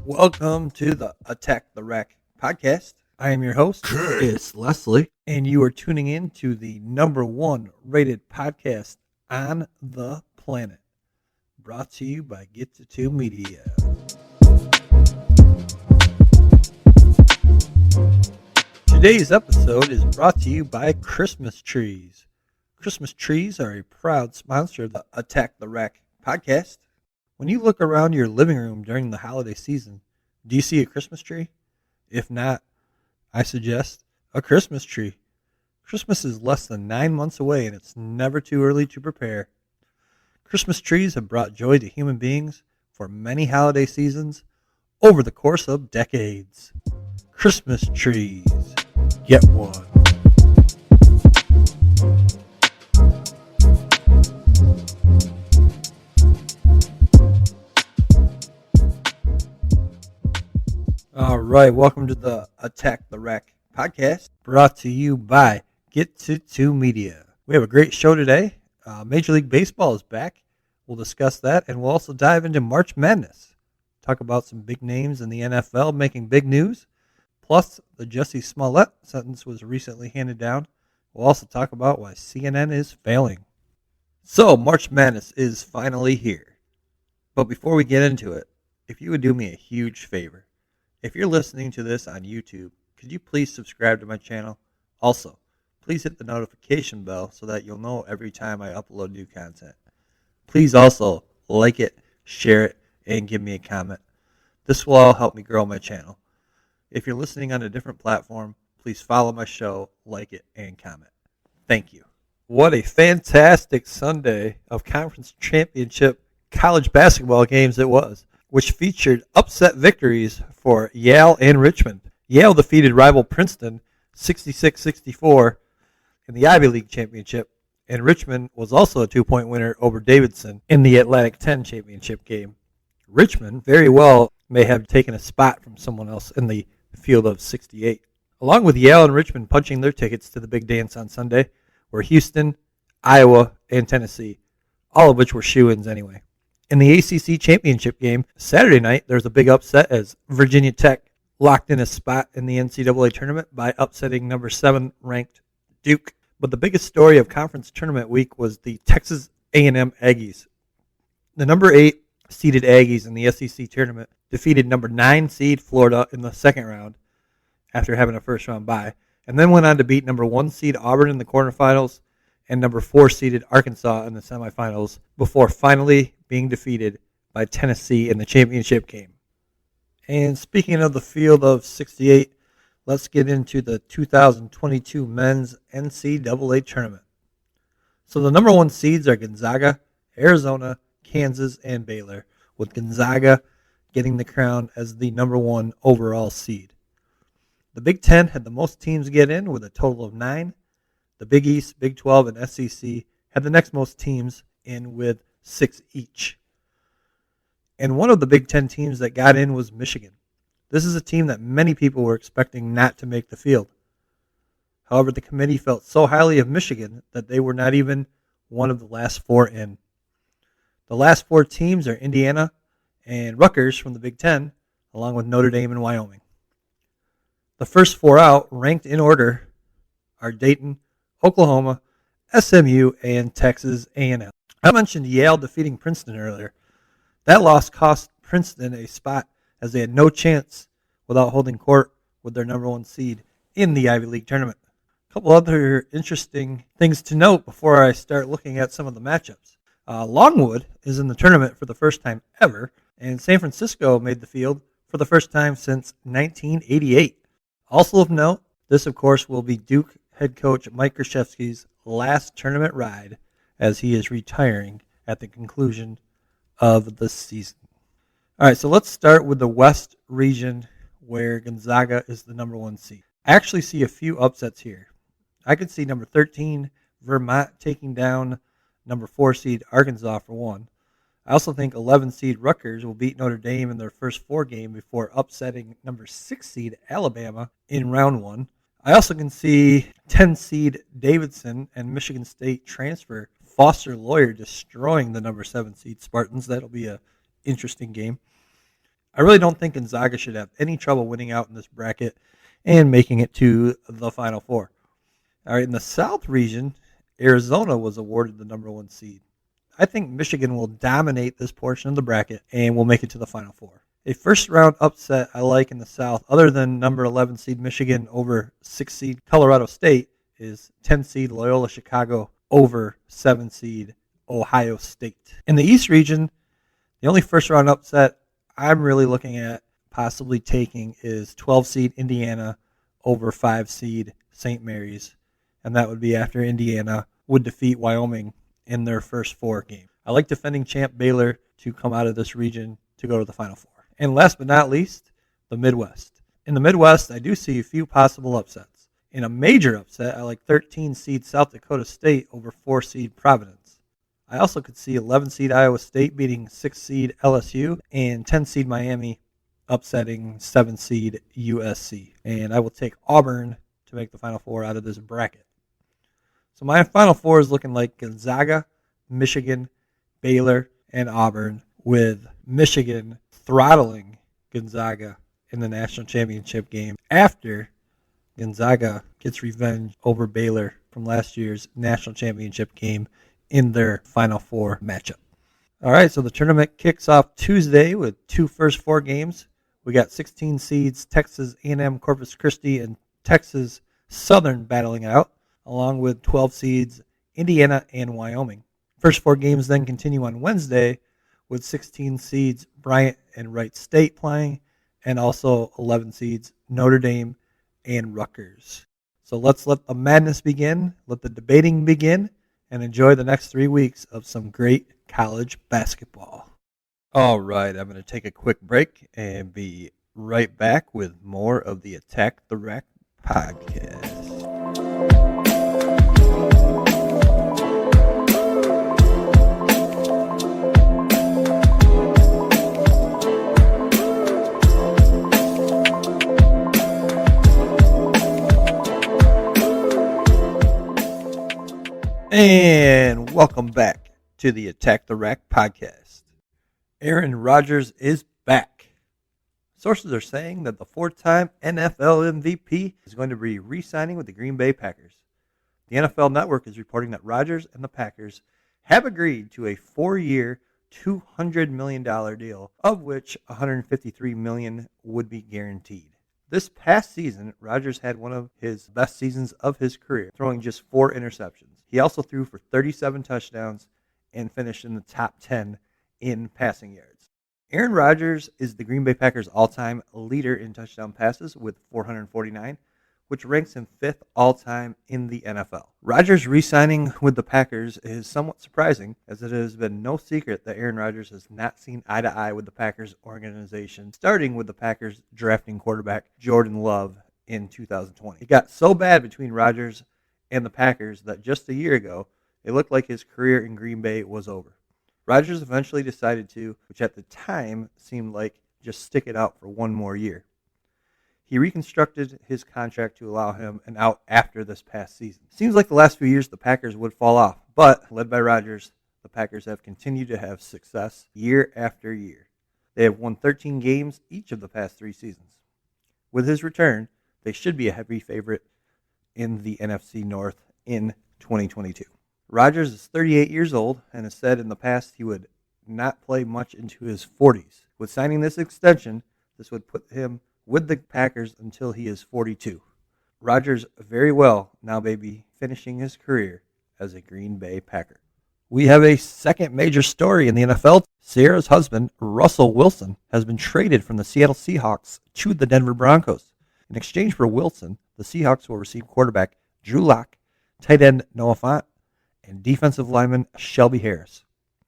Welcome to the Attack the Rack podcast. I am your host, it's Leslie, and you are tuning in to the number one rated podcast on the planet. Brought to you by Get to Two Media. Today's episode is brought to you by Christmas trees. Christmas trees are a proud sponsor of the Attack the Rack podcast. When you look around your living room during the holiday season, do you see a Christmas tree? If not, I suggest a Christmas tree. Christmas is less than 9 months away, and it's never too early to prepare. Christmas trees have brought joy to human beings for many holiday seasons over the course of decades. Christmas trees. Get one. All right, welcome to the Attack the Rack podcast, brought to you by Get to Two Media. We have a great show today. Major League Baseball is back. We'll discuss that, and we'll also dive into March Madness. Talk about some big names in the NFL making big news. Plus, the Jussie Smolett sentence was recently handed down. We'll also talk about why CNN is failing. So, March Madness is finally here. But before we get into it, if you would do me a huge favor, if you're listening to this on YouTube, could you please subscribe to my channel? Also, please hit the notification bell so that you'll know every time I upload new content. Please also like it, share it, and give me a comment. This will all help me grow my channel. If you're listening on a different platform, please follow my show, like it, and comment. Thank you. What a fantastic Sunday of conference championship college basketball games it was, which featured upset victories for Yale and Richmond. Yale defeated rival Princeton 66-64 in the Ivy League championship, and Richmond was also a 2-point winner over Davidson in the Atlantic 10 championship game. Richmond very well may have taken a spot from someone else in the field of 68. Along with Yale and Richmond punching their tickets to the big dance on Sunday were Houston, Iowa, and Tennessee, all of which were shoo-ins anyway. In the ACC championship game Saturday night, there was a big upset as Virginia Tech locked in a spot in the NCAA tournament by upsetting number 7 ranked Duke. But the biggest story of conference tournament week was the Texas A&M Aggies. The number 8 seeded Aggies in the SEC tournament defeated number 9 seed Florida in the second round after having a first round bye, and then went on to beat number 1 seed Auburn in the quarterfinals and number 4 seeded Arkansas in the semifinals before finally being defeated by Tennessee in the championship game. And speaking of the field of 68, let's get into the 2022 men's NCAA tournament. So the number 1 seeds are Gonzaga, Arizona, Kansas, and Baylor, with Gonzaga getting the crown as the number 1 overall seed. The Big Ten had the most teams get in with a total of 9. The Big East, Big 12, and SEC had the next most teams in with 6 each. And one of the Big Ten teams that got in was Michigan. This is a team that many people were expecting not to make the field. However, the committee felt so highly of Michigan that they were not even one of the last 4 in. The last 4 teams are Indiana and Rutgers from the Big Ten, along with Notre Dame and Wyoming. The first 4 out, ranked in order, are Dayton, Oklahoma, SMU, and Texas A&M. I mentioned Yale defeating Princeton earlier. That loss cost Princeton a spot as they had no chance without holding court with their number 1 seed in the Ivy League tournament. A couple other interesting things to note before I start looking at some of the matchups. Longwood is in the tournament for the first time ever, and San Francisco made the field for the first time since 1988. Also of note, this of course will be Duke head coach Mike Krzyzewski's last tournament ride as he is retiring at the conclusion of the season. All right, so let's start with the West region where Gonzaga is the number 1 seed. I actually see a few upsets here. I could see number 13 Vermont taking down number 4 seed Arkansas for 1. I also think 11 seed Rutgers will beat Notre Dame in their first 4 game before upsetting number 6 seed Alabama in round 1. I also can see 10 seed Davidson and Michigan State transfer Foster Lawyer destroying the number 7 seed Spartans. That'll be a interesting game. I really don't think Gonzaga should have any trouble winning out in this bracket and making it to the Final Four. All right, in the South region, Arizona was awarded the number 1 seed. I think Michigan will dominate this portion of the bracket and will make it to the Final Four. A first-round upset I like in the South, other than number 11 seed Michigan over 6 seed Colorado State, is 10 seed Loyola Chicago over 7 seed Ohio State. In the East region, the only first-round upset I'm really looking at possibly taking is 12 seed Indiana over 5 seed St. Mary's, and that would be after Indiana would defeat Wyoming in their first 4 games. I like defending champ Baylor to come out of this region to go to the Final Four. And last but not least, the Midwest. In the Midwest, I do see a few possible upsets. In a major upset, I like 13 seed South Dakota State over 4 seed Providence. I also could see 11 seed Iowa State beating 6 seed LSU and 10 seed Miami upsetting 7 seed USC. And I will take Auburn to make the Final Four out of this bracket. So my Final Four is looking like Gonzaga, Michigan, Baylor, and Auburn, with Michigan throttling Gonzaga in the national championship game after Gonzaga gets revenge over Baylor from last year's national championship game in their Final Four matchup. All right, so the tournament kicks off Tuesday with 2 first 4 games. We got 16 seeds Texas A&M, Corpus Christi, and Texas Southern battling out, along with 12 seeds Indiana and Wyoming. First 4 games then continue on Wednesday with 16 seeds Bryant and Wright State playing, and also 11 seeds Notre Dame and Rutgers. So let's let the madness begin, let the debating begin, and enjoy the next 3 weeks of some great college basketball. All right, I'm going to take a quick break and be right back with more of the Attack the Rack podcast. And welcome back to the Attack the Rack podcast. Aaron Rodgers is back. Sources are saying that the 4-time NFL MVP is going to be re-signing with the Green Bay Packers. The NFL Network is reporting that Rodgers and the Packers have agreed to a 4-year, $200 million deal, of which $153 million would be guaranteed. This past season, Rodgers had one of his best seasons of his career, throwing just 4 interceptions. He also threw for 37 touchdowns and finished in the top 10 in passing yards. Aaron Rodgers is the Green Bay Packers' all-time leader in touchdown passes with 449, which ranks him 5th all-time in the NFL. Rodgers re-signing with the Packers is somewhat surprising, as it has been no secret that Aaron Rodgers has not seen eye-to-eye with the Packers organization, starting with the Packers drafting quarterback Jordan Love in 2020. It got so bad between Rodgers and the Packers that just a year ago, it looked like his career in Green Bay was over. Rodgers eventually decided to, which at the time seemed like just stick it out for 1 more year. He reconstructed his contract to allow him an out after this past season. Seems like the last few years the Packers would fall off, but led by Rodgers, the Packers have continued to have success year after year. They have won 13 games each of the past 3 seasons. With his return, they should be a heavy favorite in the NFC North in 2022. Rodgers is 38 years old and has said in the past he would not play much into his 40s. With signing this extension, this would put him with the Packers until he is 42. Rodgers very well now may be finishing his career as a Green Bay Packer. We have a second major story in the NFL. Sierra's husband, Russell Wilson, has been traded from the Seattle Seahawks to the Denver Broncos. In exchange for Wilson, the Seahawks will receive quarterback Drew Lock, tight end Noah Fant, and defensive lineman Shelby Harris.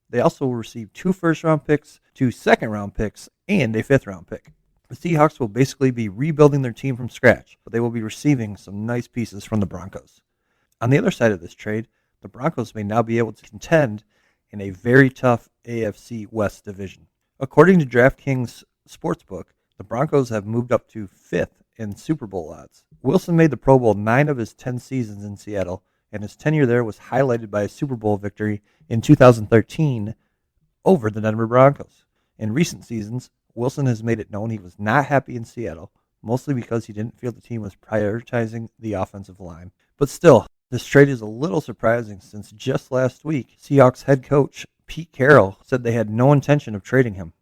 They also will receive 2 first-round picks, 2 second-round picks, and a 5th-round pick. The Seahawks will basically be rebuilding their team from scratch, but they will be receiving some nice pieces from the Broncos. On the other side of this trade, the Broncos may now be able to contend in a very tough AFC West division. According to DraftKings Sportsbook, the Broncos have moved up to 5th in Super Bowl odds. Wilson made the Pro Bowl 9 of his 10 seasons in Seattle, and his tenure there was highlighted by a Super Bowl victory in 2013 over the Denver Broncos. In recent seasons, Wilson has made it known he was not happy in Seattle, mostly because he didn't feel the team was prioritizing the offensive line. But still, this trade is a little surprising since just last week, Seahawks head coach Pete Carroll said they had no intention of trading him.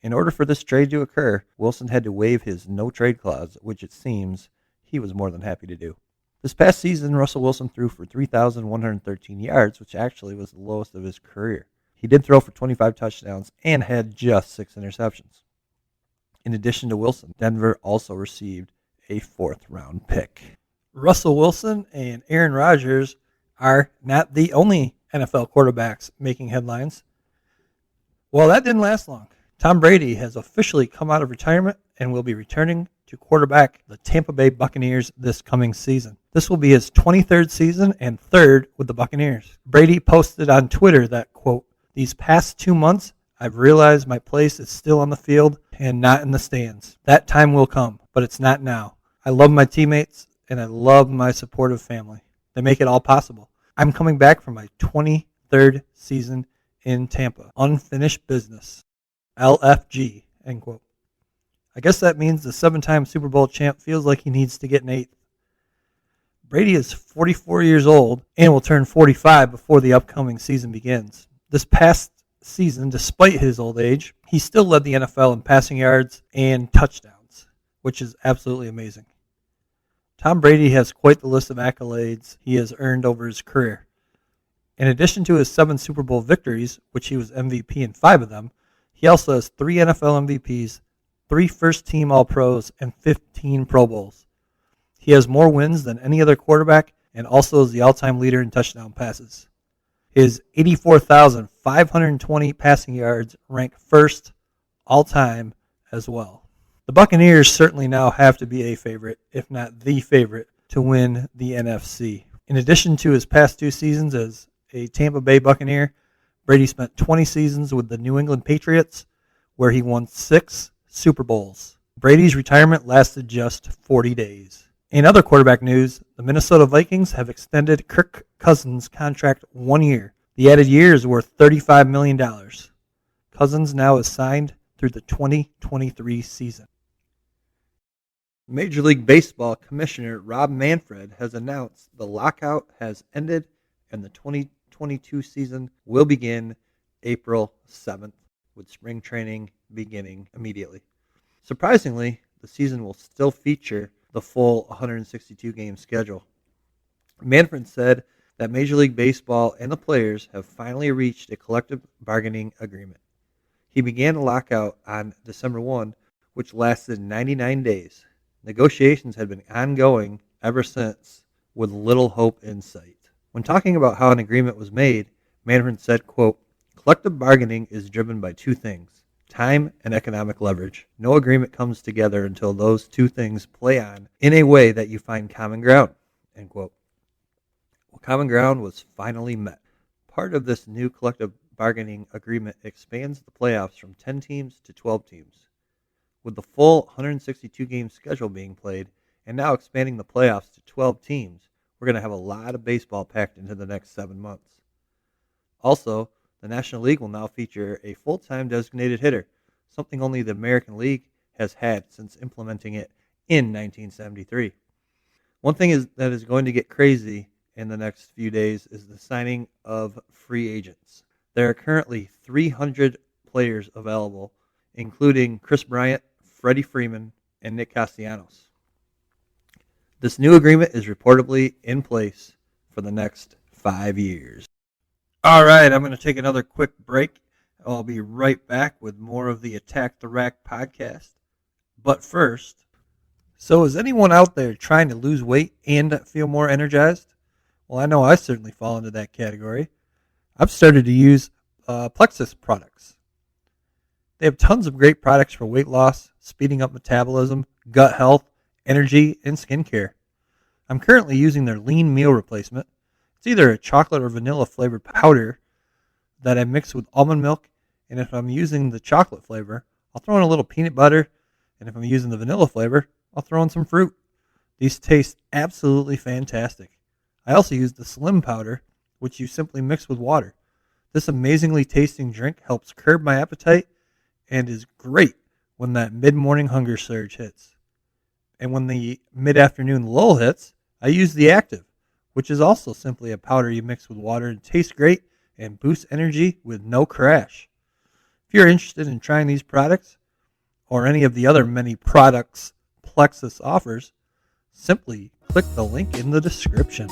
In order for this trade to occur, Wilson had to waive his no-trade clause, which it seems he was more than happy to do. This past season, Russell Wilson threw for 3,113 yards, which actually was the lowest of his career. He did throw for 25 touchdowns and had just 6 interceptions. In addition to Wilson, Denver also received a 4th-round pick. Russell Wilson and Aaron Rodgers are not the only NFL quarterbacks making headlines. Well, that didn't last long. Tom Brady has officially come out of retirement and will be returning to quarterback the Tampa Bay Buccaneers this coming season. This will be his 23rd season and 3rd with the Buccaneers. Brady posted on Twitter that, quote, "These past 2 months, I've realized my place is still on the field and not in the stands. That time will come, but it's not now. I love my teammates and I love my supportive family. They make it all possible. I'm coming back for my 23rd season in Tampa. Unfinished business. LFG," end quote. I guess that means the 7-time Super Bowl champ feels like he needs to get an 8th. Brady is 44 years old and will turn 45 before the upcoming season begins. This past season, despite his old age, he still led the NFL in passing yards and touchdowns, which is absolutely amazing. Tom Brady has quite the list of accolades he has earned over his career. In addition to his 7 Super Bowl victories, which he was MVP in 5 of them, he also has 3 NFL MVPs, 3 first-team All-Pros, and 15 Pro Bowls. He has more wins than any other quarterback and also is the all-time leader in touchdown passes. His 84,520 passing yards rank first all-time as well. The Buccaneers certainly now have to be a favorite, if not the favorite, to win the NFC. In addition to his past 2 seasons as a Tampa Bay Buccaneer, Brady spent 20 seasons with the New England Patriots, where he won 6 Super Bowls. Brady's retirement lasted just 40 days. In other quarterback news, the Minnesota Vikings have extended Kirk Cousins' contract 1 year. The added year is worth $35 million. Cousins now is signed through the 2023 season. Major League Baseball Commissioner Rob Manfred has announced the lockout has ended and the 2022 season will begin April 7th, with spring training beginning immediately. Surprisingly, the season will still feature the full 162-game schedule. Manfred said that Major League Baseball and the players have finally reached a collective bargaining agreement. He began the lockout on December 1, which lasted 99 days. Negotiations had been ongoing ever since, with little hope in sight. When talking about how an agreement was made, Manfred said, quote, "Collective bargaining is driven by 2 things, time and economic leverage. No agreement comes together until those 2 things play on in a way that you find common ground," end quote. Well, common ground was finally met. Part of this new collective bargaining agreement expands the playoffs from 10 teams to 12 teams. With the full 162-game schedule being played and now expanding the playoffs to 12 teams, we're going to have a lot of baseball packed into the next 7 months. Also, the National League will now feature a full-time designated hitter, something only the American League has had since implementing it in 1973. One thing that is going to get crazy in the next few days is the signing of free agents. There are currently 300 players available, including Chris Bryant, Freddie Freeman, and Nick Castellanos. This new agreement is reportedly in place for the next 5 years. All right, I'm going to take another quick break. I'll be right back with more of the Attack the Rack podcast. But first, so is anyone out there trying to lose weight and feel more energized? Well, I know I certainly fall into that category. I've started to use Plexus products. They have tons of great products for weight loss, speeding up metabolism, gut health, energy, and skincare. I'm currently using their lean meal replacement. It's either a chocolate or vanilla flavored powder that I mix with almond milk, and if I'm using the chocolate flavor, I'll throw in a little peanut butter, and if I'm using the vanilla flavor, I'll throw in some fruit. These taste absolutely fantastic. I also use the slim powder, which you simply mix with water. This amazingly tasting drink helps curb my appetite and is great when that mid-morning hunger surge hits. And when the mid-afternoon lull hits, I use the Active, which is also simply a powder you mix with water and tastes great and boosts energy with no crash. If you're interested in trying these products or any of the other many products Plexus offers, simply click the link in the description.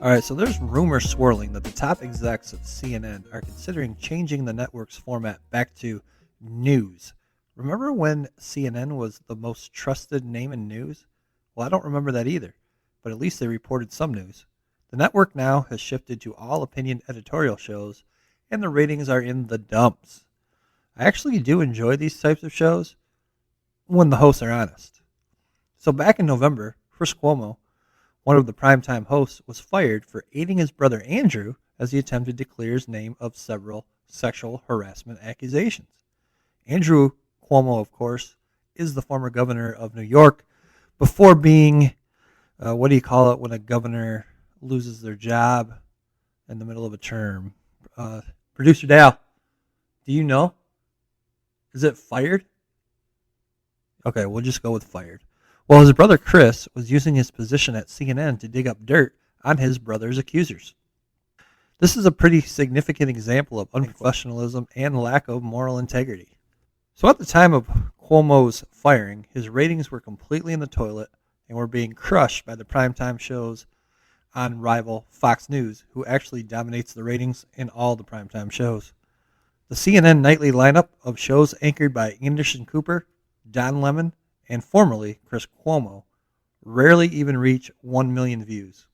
Alright, so there's rumors swirling that the top execs of CNN are considering changing the network's format back to news. Remember when CNN was the most trusted name in news? Well, I don't remember that either, but at least they reported some news. The network now has shifted to all opinion editorial shows, and the ratings are in the dumps. I actually do enjoy these types of shows when the hosts are honest. So back in November, Chris Cuomo, one of the primetime hosts, was fired for aiding his brother Andrew as he attempted to clear his name of several sexual harassment accusations. Andrew Cuomo, of course, is the former governor of New York before being, what do you call it when a governor loses their job in the middle of a term? Producer Dal, do you know? Is it fired? Okay, we'll just go with fired. Well, his brother Chris was using his position at CNN to dig up dirt on his brother's accusers. This is a pretty significant example of unprofessionalism and lack of moral integrity. So at the time of Cuomo's firing, his ratings were completely in the toilet and were being crushed by the primetime shows on rival Fox News, who actually dominates the ratings in all the primetime shows. The CNN nightly lineup of shows anchored by Anderson Cooper, Don Lemon, and formerly Chris Cuomo rarely even reach 1 million views.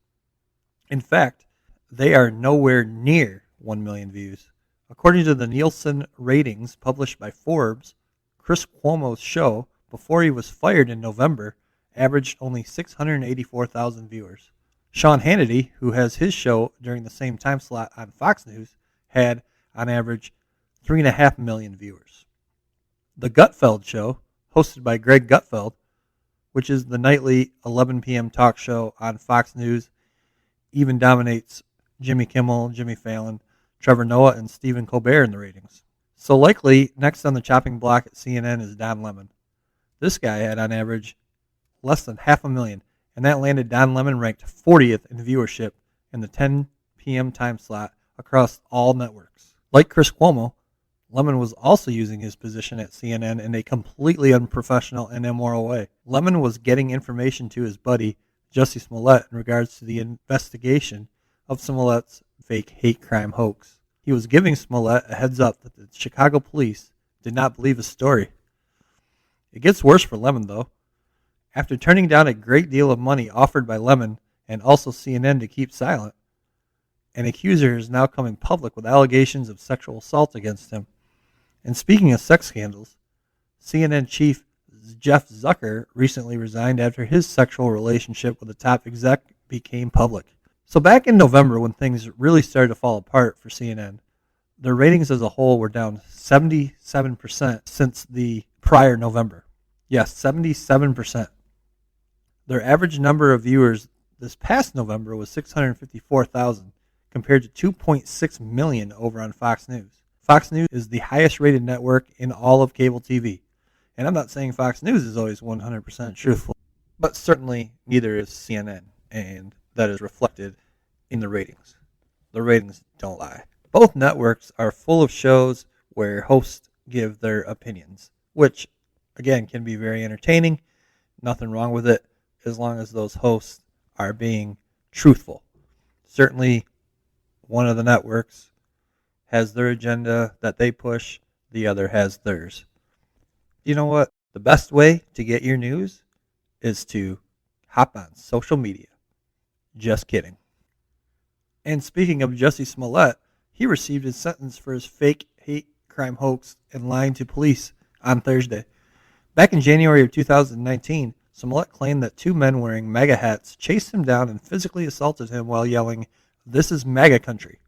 In fact, they are nowhere near 1 million views. According to the Nielsen ratings published by Forbes, Chris Cuomo's show, before he was fired in November, averaged only 684,000 viewers. Sean Hannity, who has his show during the same time slot on Fox News, had, on average, 3.5 million viewers. The Gutfeld Show, hosted by Greg Gutfeld, which is the nightly 11 p.m. talk show on Fox News, even dominates Jimmy Kimmel, Jimmy Fallon, Trevor Noah, and Stephen Colbert in the ratings. So likely, next on the chopping block at CNN is Don Lemon. This guy had, on average, less than 500,000, and that landed Don Lemon ranked 40th in viewership in the 10 p.m. time slot across all networks. Like Chris Cuomo, Lemon was also using his position at CNN in a completely unprofessional and immoral way. Lemon was getting information to his buddy, Jussie Smolett, in regards to the investigation of Smollett's fake hate crime hoax. He was giving Smolett a heads up that the Chicago police did not believe his story. It gets worse for Lemon, though. After turning down a great deal of money offered by Lemon and also CNN to keep silent, an accuser is now coming public with allegations of sexual assault against him. And speaking of sex scandals, CNN chief Jeff Zucker recently resigned after his sexual relationship with a top exec became public. So back in November, when things really started to fall apart for CNN, their ratings as a whole were down 77% since the prior November. Yes, 77%. Their average number of viewers this past November was 654,000, compared to 2.6 million over on Fox News. Fox News is the highest rated network in all of cable TV. And I'm not saying Fox News is always 100% truthful, but certainly neither is CNN, and that is reflected in the ratings. The ratings don't lie. Both networks are full of shows where hosts give their opinions, which, again, can be very entertaining. Nothing wrong with it as long as those hosts are being truthful. Certainly, one of the networks has their agenda that they push, the other has theirs. You know what? The best way to get your news is to hop on social media. Just kidding. And speaking of Jussie Smollett, he received his sentence for his fake hate crime hoax and lying to police on Thursday. Back in January of 2019, Smolett claimed that two men wearing MAGA hats chased him down and physically assaulted him while yelling, "This is MAGA country."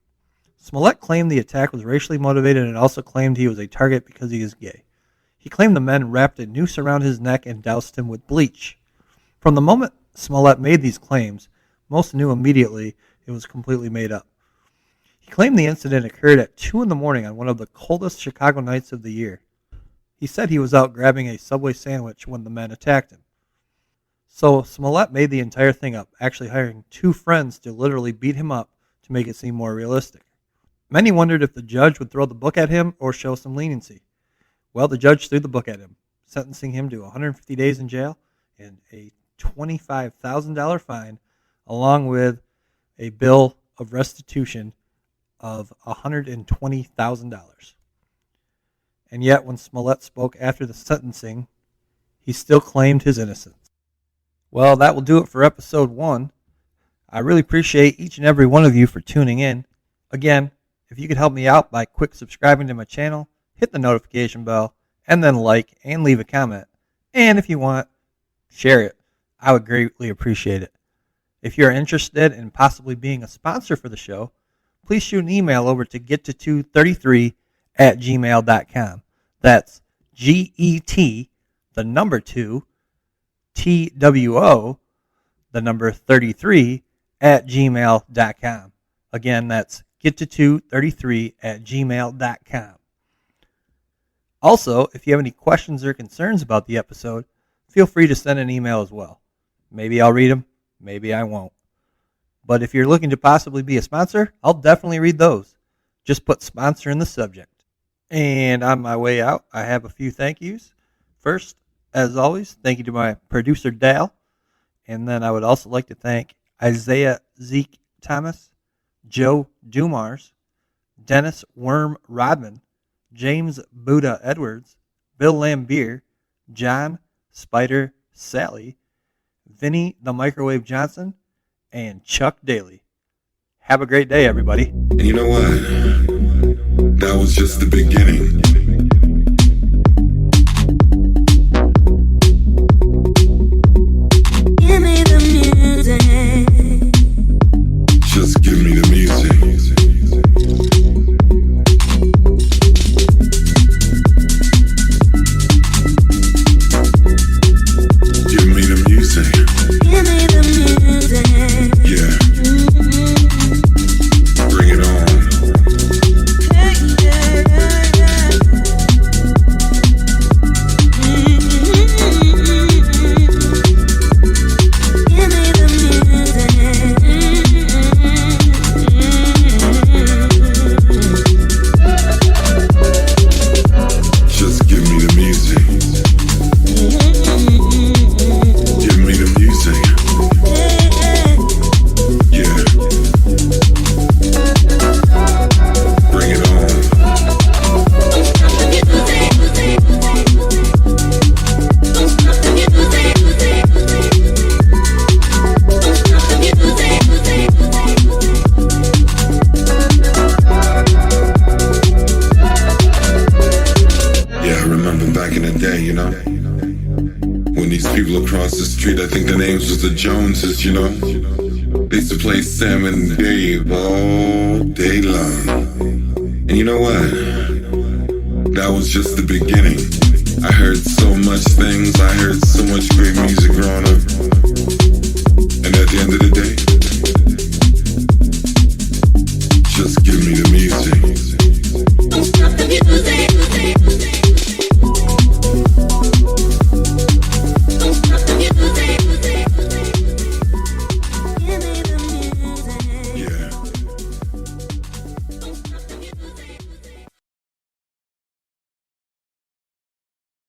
Smolett claimed the attack was racially motivated and also claimed he was a target because he is gay. He claimed the men wrapped a noose around his neck and doused him with bleach. From the moment Smolett made these claims, most knew immediately it was completely made up. He claimed the incident occurred at 2 a.m. on one of the coldest Chicago nights of the year. He said he was out grabbing a Subway sandwich when the men attacked him. So Smolett made the entire thing up, actually hiring 2 friends to literally beat him up to make it seem more realistic. Many wondered if the judge would throw the book at him or show some leniency. Well, the judge threw the book at him, sentencing him to 150 days in jail and a $25,000 fine, along with a bill of restitution of $120,000. And yet, when Smolett spoke after the sentencing, he still claimed his innocence. Well, that will do it for episode 1. I really appreciate each and every one of you for tuning in. Again, if you could help me out by quick subscribing to my channel, hit the notification bell, and then like and leave a comment. And if you want, share it. I would greatly appreciate it. If you're interested in possibly being a sponsor for the show, please shoot an email over to get233@gmail.com. That's GET, the number 2, TWO, the number 33@gmail.com. Again, that's get233@gmail.com. Also, if you have any questions or concerns about the episode, feel free to send an email as well. Maybe I'll read them, maybe I won't. But if you're looking to possibly be a sponsor, I'll definitely read those. Just put sponsor in the subject. And on my way out, I have a few thank yous. First, as always, thank you to my producer, Dal. And then I would also like to thank Isaiah Zeke Thomas, Joe Dumars, Dennis Worm Rodman, James Buddha Edwards, Bill Lambier, John Spider Sally, Vinny the Microwave Johnson, and Chuck Daly. Have a great day, everybody. And you know what? That was just the beginning. Give me the music. Just give me the music. Give me the music. Give me the music. Yeah. Bring it on. Give me the Just give me the music. Give me the music. Yeah. Bring it on. Yeah, I remember back in the day, you know, when these people across the street, I think their names was the Joneses, you know, they used to play Sam and Dave all day long. And you know what? That was just the beginning. I heard so much things, I heard so much great music growing up. And at the end of the day, just give me the music. music.